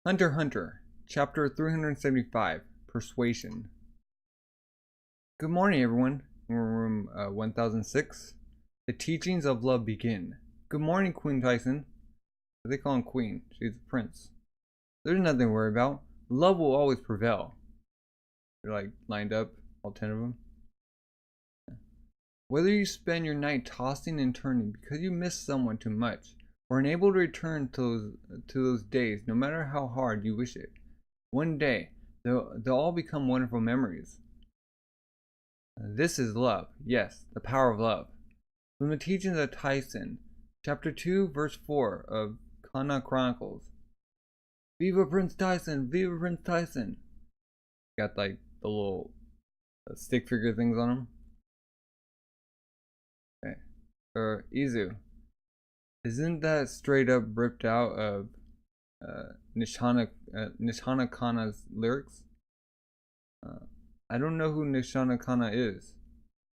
Hunter, Chapter 375, Persuasion. Good morning, everyone. We're in room 1006. The teachings of love begin. Good morning, Queen Tyson. They call him Queen. She's a prince. There's nothing to worry about. Love will always prevail. They're like lined up, all 10 of them. Whether you spend your night tossing and turning because you miss someone too much, or unable to return to those days, no matter how hard you wish it, one day they'll all become wonderful memories. This is love. Yes, the power of love. From the teachings of Tyson, Chapter 2, Verse 4 of Kana Chronicles. Viva Prince Tyson! Viva Prince Tyson! Got like the little stick figure things on him. Okay. Or Izu. Isn't that straight up ripped out of Nishana Kana's lyrics? I don't know who Nishana Kana is.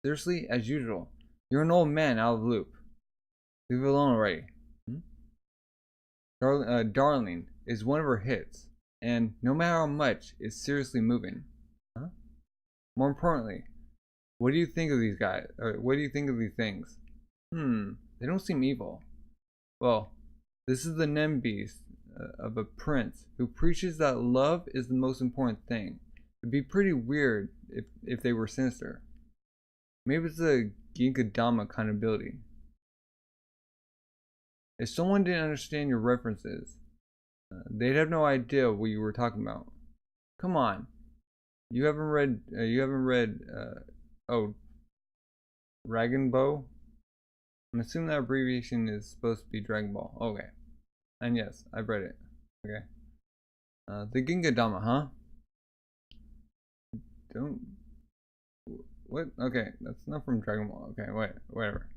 Seriously, as usual, you're an old man out of loop. Leave it alone already. Darling is one of her hits, and no matter how much, it's seriously moving. More importantly, what do you think of these guys? Or what do you think of these things? They don't seem evil. Well, this is the Nen Beast of a prince who preaches that love is the most important thing. It'd be pretty weird if they were sinister. Maybe it's a Ginkadama kind of ability. If someone didn't understand your references, they'd have no idea what you were talking about. Come on, you haven't read Dragon Bow? I'm assuming that abbreviation is supposed to be Dragon Ball. Okay. And yes, I've read it. Okay. The Ginkadama, huh? What? Okay, that's not from Dragon Ball. Okay, whatever.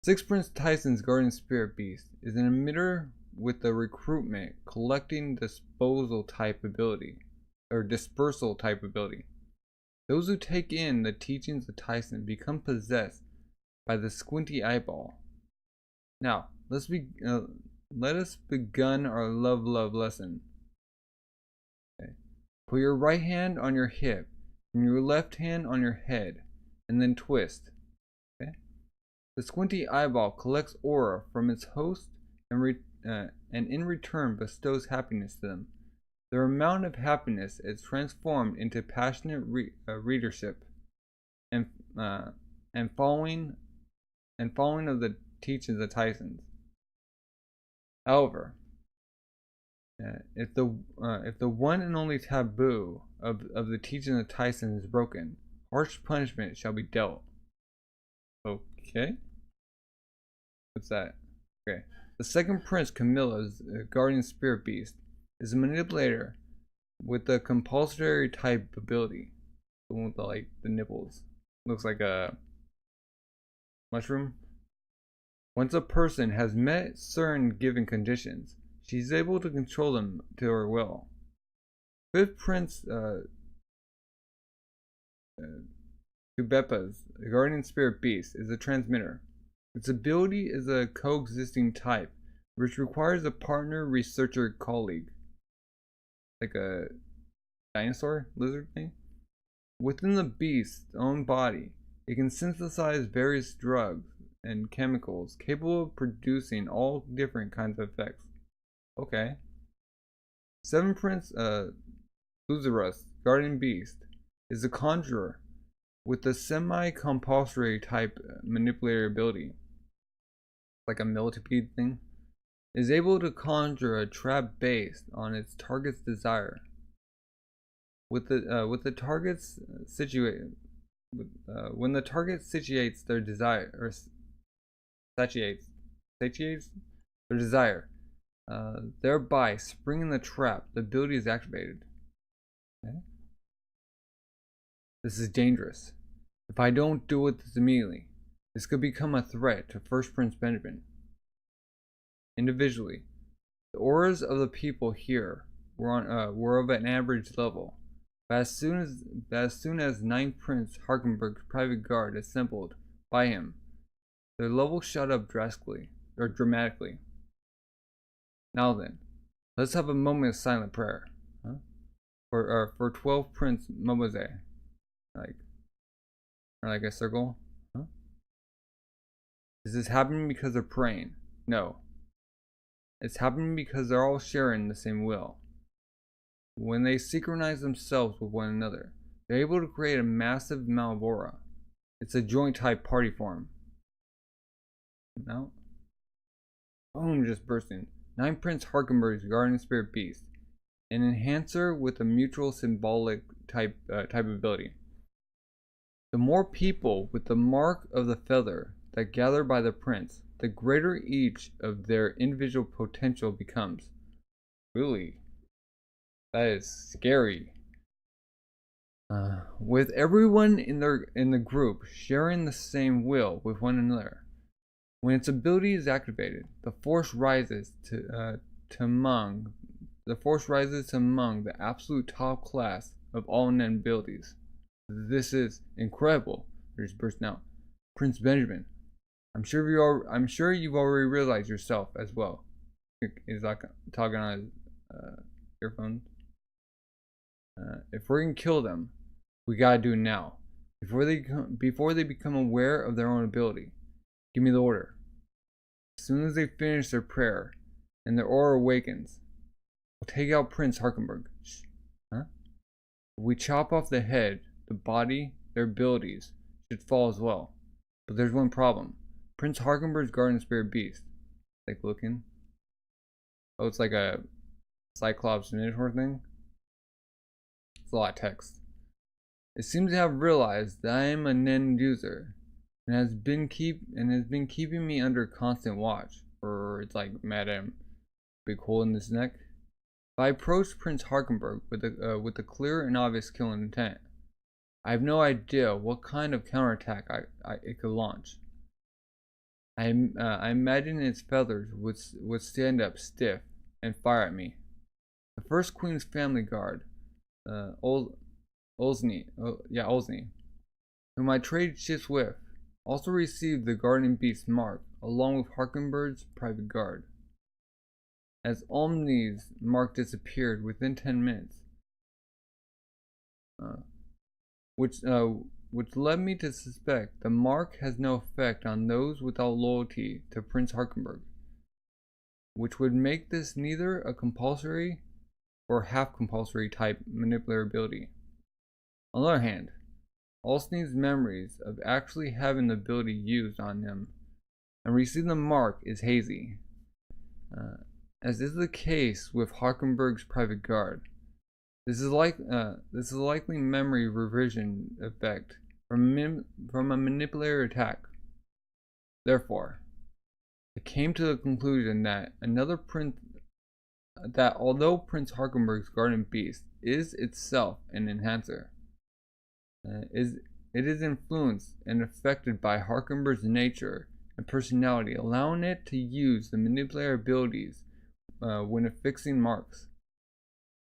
Six Prince Tyson's Guardian Spirit Beast is an emitter with the recruitment, collecting, disposal type ability. Or dispersal type ability. Those who take in the teachings of Tyson become possessed by the squinty eyeball. Now, let us begin our love lesson. Okay. Put your right hand on your hip and your left hand on your head, and then twist. Okay. The squinty eyeball collects aura from its host and in return bestows happiness to them. Their amount of happiness is transformed into passionate readership and following of the teachings of Tyson's. However, if the one and only taboo of the teachings of Tyson is broken, harsh punishment shall be dealt. Okay. What's that? Okay. The second prince, Camilla's guardian spirit beast, is a manipulator with a compulsory type ability. The one with the nipples. Looks like a mushroom. Once a person has met certain given conditions, she's able to control them to her will. Fifth Prince Kubepa's guardian spirit beast is a transmitter. Its ability is a coexisting type, which requires a partner researcher colleague. Like a dinosaur lizard thing. Within the beast's own body, it can synthesize various drugs and chemicals capable of producing all different kinds of effects. Okay. Seven Prince Luzarus, Guardian Beast, is a conjurer with a semi-compulsory type manipulator ability. Like a millipede thing. Is able to conjure a trap based on its target's desire. When the target satiates their desire or satiates their desire, thereby springing the trap, the ability is activated. Okay. This is dangerous. If I don't deal with this immediately, this could become a threat to First Prince Benjamin. Individually, the auras of the people here were of an average level, but as soon as Ninth Prince Harkenberg's private guard assembled by him, their level shot up dramatically. Now then, Let's have a moment of silent prayer. Huh? For 12 Prince Mobose. Like, or like a circle. Huh? Is this happening because they're praying? No. It's happening because they're all sharing the same will. When they synchronize themselves with one another, they're able to create a massive amount of aura. It's a joint type party form. No? Boom, just bursting. 9 Prince Harkenberg's Guardian Spirit Beast. An enhancer with a mutual symbolic type ability. The more people with the mark of the feather that gather by the prince, the greater each of their individual potential becomes. Really? That is scary. With everyone in the group sharing the same will with one another. When its ability is activated, the force rises to among the absolute top class of all Nen abilities. This is incredible. They're just bursting out. Prince Benjamin, I'm sure you've already realized yourself as well. He's like talking on his earphones. If we're gonna kill them, we gotta do it now, before they become aware of their own ability. Give me the order. As soon as they finish their prayer and their aura awakens, we'll take out Prince Harkenberg. Huh? If we chop off the head, the body, their abilities should fall as well. But there's one problem. Prince Harkenberg's Guardian Spirit Beast. Like looking. Oh, it's like a Cyclops Minotaur thing. It's a lot of text. It seems to have realized that I am a Nen user and has been keeping me under constant watch. Or it's like mad at him. Big hole in his neck. If I approach Prince Harkenberg with a clear and obvious killing intent, I have no idea what kind of counterattack it could launch. I imagine its feathers would stand up stiff and fire at me. The first Queen's family guard, Olsny, whom I traded shifts with, also received the Guardian Beast mark along with Harkenberg's private guard. As Olsny's mark disappeared within 10 minutes, which led me to suspect the mark has no effect on those without loyalty to Prince Harkenberg, which would make this neither a compulsory or half-compulsory type manipulator ability. On the other hand, Olsny's memories of actually having the ability used on him and receiving the mark is hazy, as is the case with Harkenberg's private guard. This is likely memory revision effect from a manipulator attack. Therefore, I came to the conclusion that although Prince Harkenberg's Guardian Beast is itself an enhancer, it is influenced and affected by Harkenberg's nature and personality, allowing it to use the manipulator abilities when affixing marks.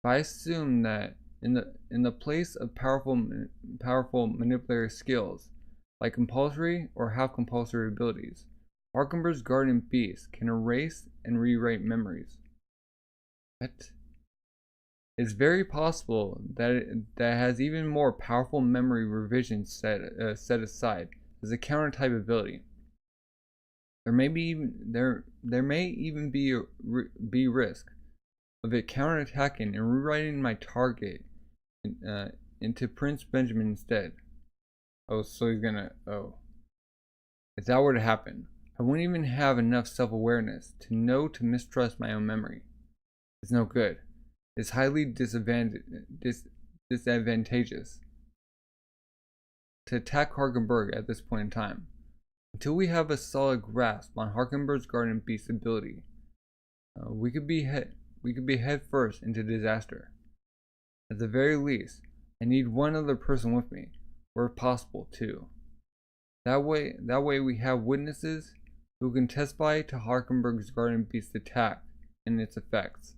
If I assume that in the place of powerful manipulator skills, like compulsory or half-compulsory abilities, Harkenberg's Guardian Beast can erase and rewrite memories. What? It's very possible that it has even more powerful memory revision set aside as a counter-type ability. There may even be risk of it counterattacking and rewriting my target into Prince Benjamin instead. Oh, so he's gonna. Oh. If that were to happen, I wouldn't even have enough self-awareness to know to mistrust my own memory. It's no good. It's highly disadvantageous to attack Harkenberg at this point in time. Until we have a solid grasp on Harkenberg's Guardian Beast ability, we could be head first into disaster. At the very least, I need one other person with me, or if possible, two. That way we have witnesses who can testify to Harkenberg's Guardian Beast attack and its effects.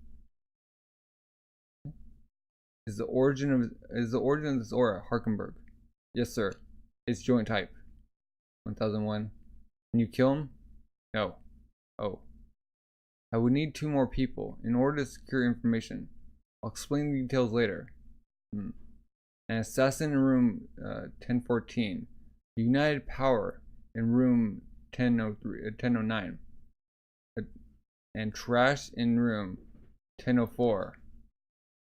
Is the origin of this aura Harkenberg? Yes, sir. It's joint type. 1001. Can you kill him? No. Oh. I would need 2 more people in order to secure information. I'll explain the details later. An assassin in room 1014. United power in room 1009. And trash in room 1004.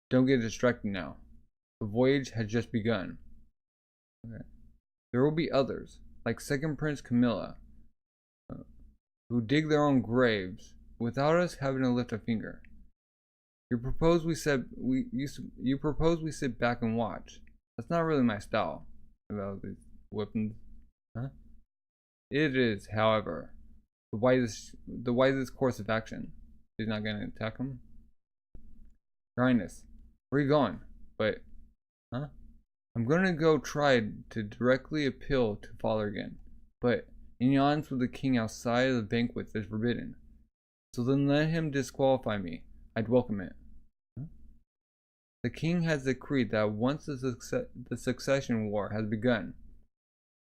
Don't get distracted now. The voyage has just begun. Okay. There will be others, like Second Prince Camilla, who dig their own graves without us having to lift a finger. You propose we sit back and watch. That's not really my style. About these weapons, huh? It is, however, the wisest course of action. He's not gonna attack him. Your Highness, where are you going? But, huh? I'm gonna go try to directly appeal to Father again, but any audience with the king outside of the banquets is forbidden. So then let him disqualify me. I'd welcome it. The king has decreed that once the succession war has begun,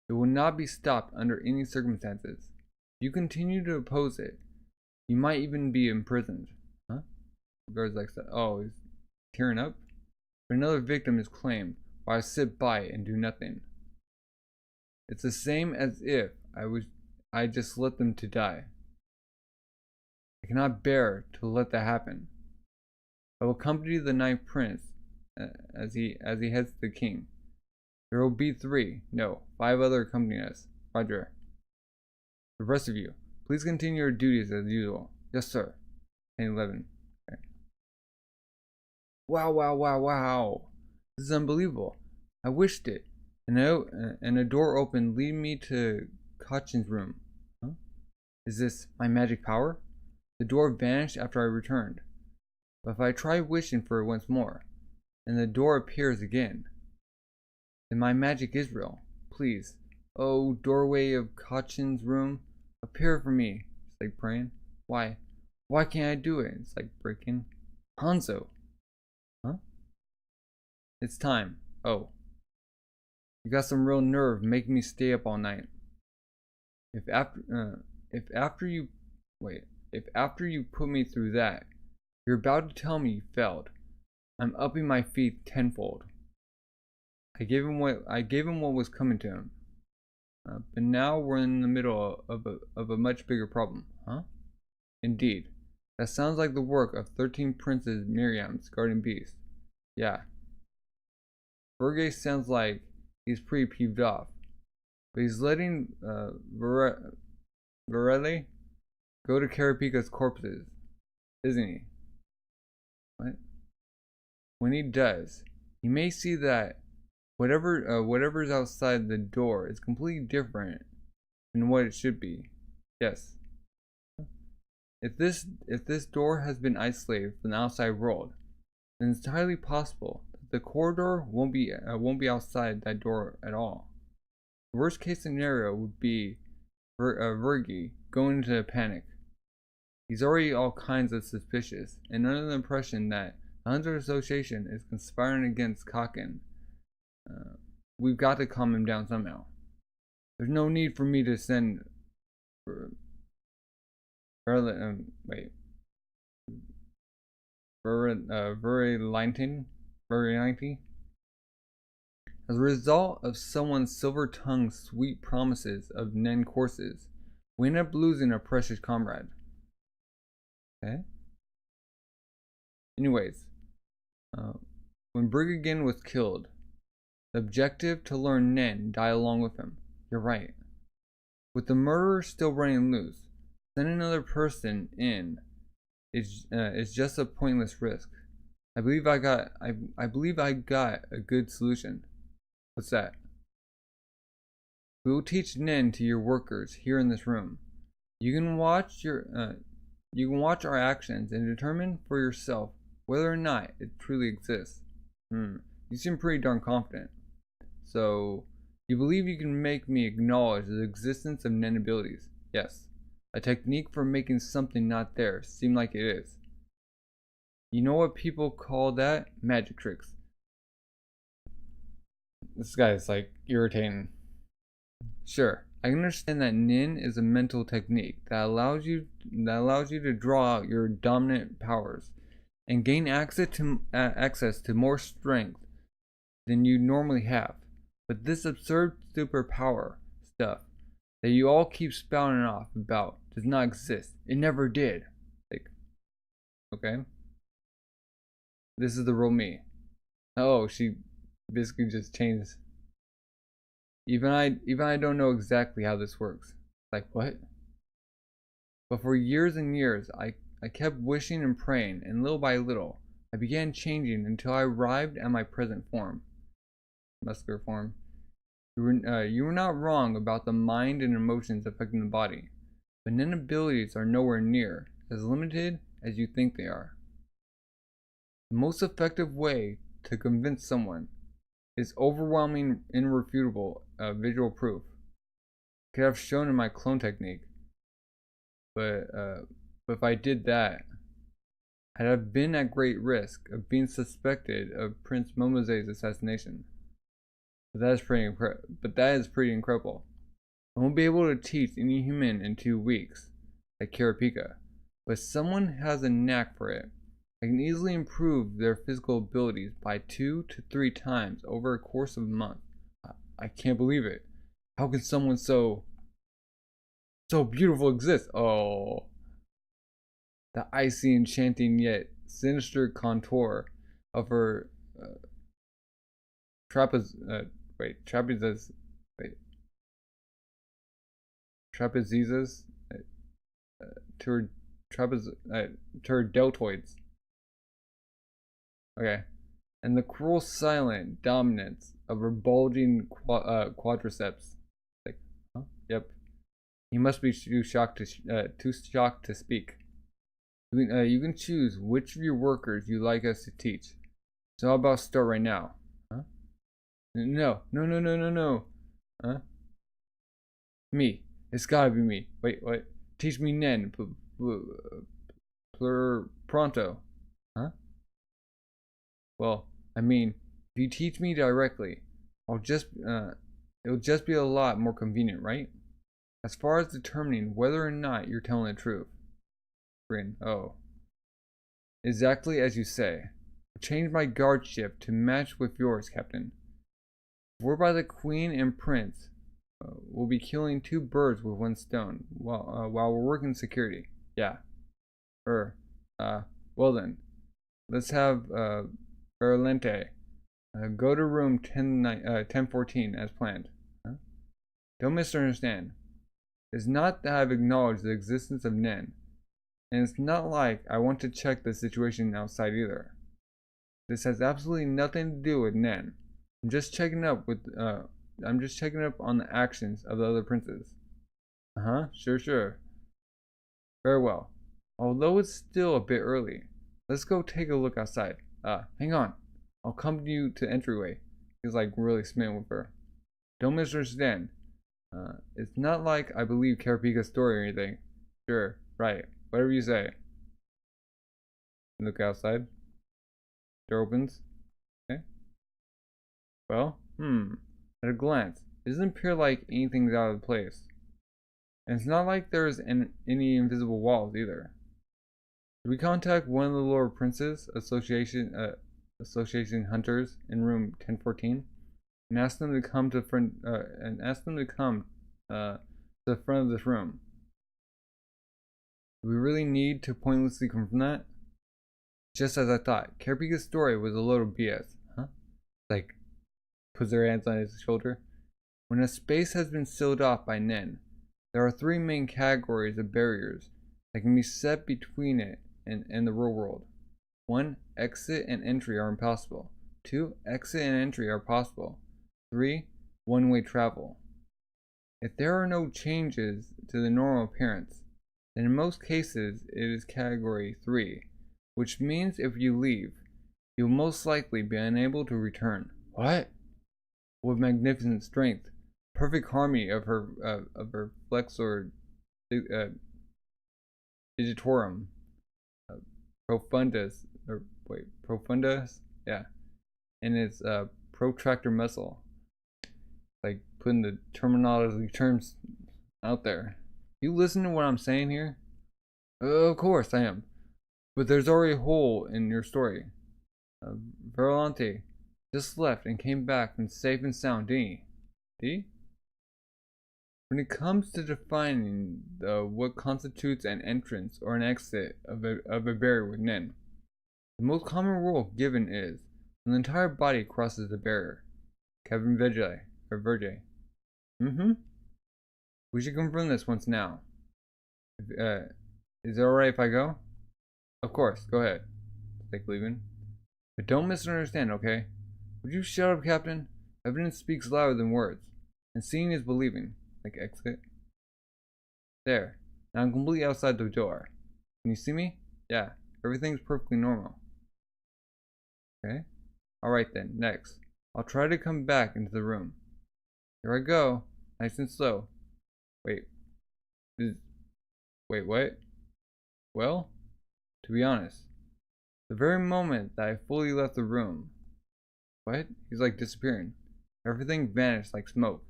it will not be stopped under any circumstances. If you continue to oppose it, you might even be imprisoned. Huh? The guard's like, oh, he's tearing up? But another victim is claimed, while I sit by and do nothing. It's the same as if I just let them to die. I cannot bear to let that happen. I will accompany the 9th prince as he heads to the king. There will be 5 other accompanying us. Roger. The rest of you, please continue your duties as usual. Yes, sir. 10-11. Okay. Wow. This is unbelievable. I wished it. And a door opened leading me to Kachin's room. Huh? Is this my magic power? The door vanished after I returned. But if I try wishing for it once more, and the door appears again, then my magic is real. Please, oh doorway of Kachin's room, appear for me. It's like praying. Why can't I do it? It's like breaking. Hanzo. Huh? It's time. Oh. You got some real nerve making me stay up all night. If after you put me through that, you're about to tell me you failed, I'm upping my feet tenfold. I gave him what was coming to him. But now we're in the middle of a much bigger problem, huh? Indeed. That sounds like the work of 13 Princes Miriam's guardian beast. Yeah. Verge sounds like he's pretty peeved off. But he's letting Varelli go to Karapika's corpses, isn't he? What? When he does, he may see that whatever's outside the door is completely different than what it should be. Yes. If this door has been isolated from the outside world, then it's entirely possible that the corridor won't be outside that door at all. The worst case scenario would be Vergi going into a panic. He's already all kinds of suspicious and under the impression that the Hunter Association is conspiring against Kaken. We've got to calm him down somehow. There's no need for me to send very linety. As a result of someone's silver-tongued sweet promises of Nen courses, we end up losing a precious comrade. Okay? Anyways, when Brigagin was killed, the objective to learn Nen died along with him. You're right. With the murderer still running loose, sending another person in is just a pointless risk. I believe I got a good solution. What's that? We will teach Nen to your workers here in this room. You can watch our actions and determine for yourself whether or not it truly exists. You seem pretty darn confident. So, you believe you can make me acknowledge the existence of Nen abilities? Yes. A technique for making something not there seem like it is. You know what people call that? Magic tricks. This guy's like irritating. Sure, I can understand that Nen is a mental technique that allows you to draw out your dominant powers and gain access to more strength than you normally have. But this absurd superpower stuff that you all keep spouting off about does not exist. It never did. Like, okay. This is the real me. Oh, she basically just changed. Even I don't know exactly how this works. Like, what? But for years and years, I kept wishing and praying, and little by little, I began changing until I arrived at my present form. Muscular form. You were not wrong about the mind and emotions affecting the body, but Nen abilities are nowhere near as limited as you think they are. The most effective way to convince someone is overwhelming, irrefutable visual proof. Could have shown in my clone technique, but if I did that, I'd have been at great risk of being suspected of Prince Momose's assassination. But that is pretty incredible. I won't be able to teach any human in 2 weeks, like Karapika, but someone has a knack for it. I can easily improve their physical abilities by 2 to 3 times over a course of a month. I can't believe it. How can someone so beautiful exist? Oh, the icy, enchanting yet sinister contour of her trapezes, to her deltoids. Okay, and the cruel, silent dominance of her bulging quadriceps. Like, huh? Yep. He must be too shocked to speak. You can choose which of your workers you like us to teach. So how about start right now? Huh? No. Huh? Me. It's gotta be me. Wait, what? Teach me Nen. Pronto. Huh? Well, I mean, if you teach me directly, it'll just be a lot more convenient, right? As far as determining whether or not you're telling the truth. Grin. Oh. Exactly as you say. I'll change my guardship to match with yours, Captain. We're by the Queen and Prince. We'll be killing 2 birds with 1 stone while we're working security. Yeah. Well then. Let's have Berlente go to room 1014 as planned. Huh? Don't misunderstand. It's not that I've acknowledged the existence of Nen, and it's not like I want to check the situation outside either. This has absolutely nothing to do with Nen. I'm just checking up on the actions of the other princes. Sure. Very well. Although it's still a bit early, let's go take a look outside. Hang on. I'll come to you to entryway. He's like really smitten with her. Don't misunderstand. It's not like I believe Karapika's story or anything. Sure, right. Whatever you say. Look outside. Door opens. Okay. Well, at a glance, it doesn't appear like anything's out of place. And it's not like there's any invisible walls either. Did we contact one of the lower princes association hunters in room 1014 and ask them to come to the front of this room? Do we really need to pointlessly confirm that? Just as I thought, Karapika's story was a load of BS. Huh? Like, puts her hands on his shoulder. When a space has been sealed off by Nen, there are 3 main categories of barriers that can be set between it and the real world. 1. Exit and entry are impossible. 2. Exit and entry are possible. 3. One-way travel. If there are no changes to the normal appearance, then in most cases it is category 3, which means if you leave, you'll most likely be unable to return. What? With magnificent strength, perfect harmony of her flexor digitorum, profundus, yeah, and its protractor muscle. Like putting the terminology terms out there. You listen to what I'm saying here? Of course I am. But there's already a hole in your story. Verlante just left and came back and safe and sound, didn't he? Did he? When it comes to defining what constitutes an entrance or an exit of a barrier with Nen, the most common rule given is when the entire body crosses the barrier. Kevin Verge. We should confirm this once now. Is it alright if I go? Of course, go ahead. Like leaving. But don't misunderstand, okay? Would you shut up, Captain? Evidence speaks louder than words. And seeing is believing. Like exit. There. Now I'm completely outside the door. Can you see me? Yeah. Everything's perfectly normal. Okay. Alright then, next. I'll try to come back into the room. Here I go. Nice and slow. Wait, what? Well, to be honest, the very moment that I fully left the room, what? He's like disappearing. Everything vanished like smoke.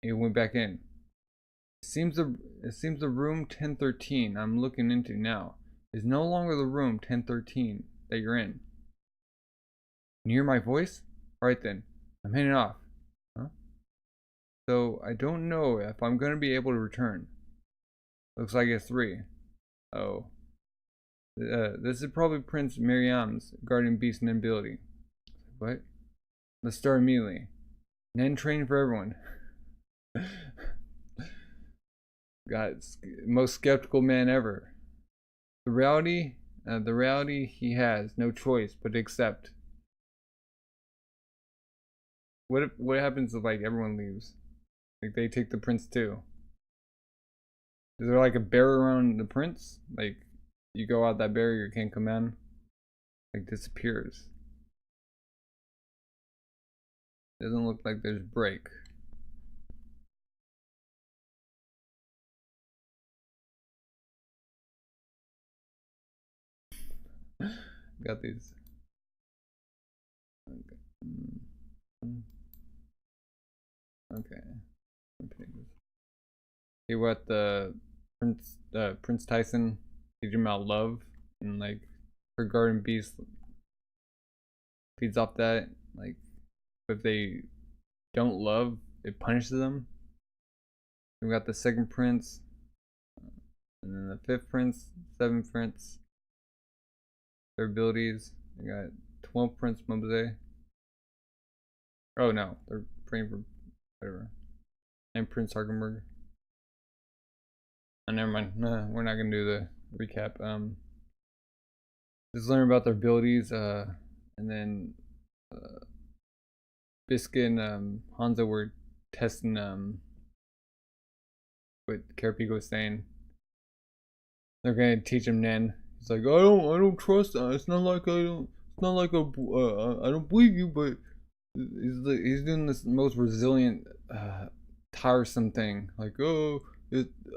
He went back in. It seems the room 1013 I'm looking into now is no longer the room 1013 that you're in. Can you hear my voice? Alright then, I'm heading off. Huh? So I don't know if I'm gonna be able to return. Looks like it's 3. Oh. This is probably Prince Miriam's guardian beast and ability. What? Let's start immediately. Nen training for everyone. God, most skeptical man ever. The reality he has no choice but to accept. What happens if like everyone leaves? Like they take the prince too. Is there like a barrier around the prince? Like you go out that barrier, you can't come in. Like disappears. Doesn't look like there's break. Got these. Okay. Okay, what the Prince Tyson teach him about love and like her garden beast feeds off that. Like if they don't love, it punishes them. We got the second prince, and then the fifth prince, seventh prince. Their abilities. We got 12 Prince Mobze. Oh no, they're praying for whatever. And Prince Harkenberg. Oh, never mind. Nah, we're not gonna do the recap. Just learn about their abilities. And then Biscuit and Hanzo were testing what Carapico was saying. They're gonna teach him Nen. He's like, I don't trust. It's not like I don't believe you, but he's doing this most resilient, tiresome thing. Like, oh,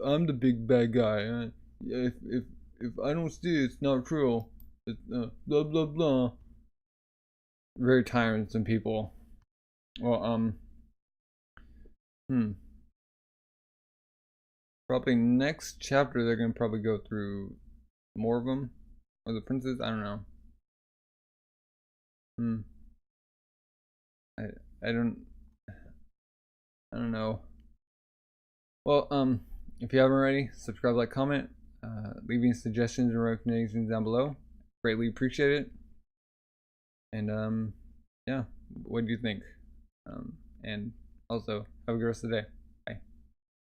I'm the big bad guy. If I don't see it, it's not true. It's blah blah blah. Very tiresome people. Well, probably next chapter they're gonna probably go through more of them, or the princes. I don't know. I don't know. Well, if you haven't already, subscribe, like, comment, leaving suggestions and recommendations down below. Greatly appreciate it. And yeah, what do you think? And also have a good rest of the day.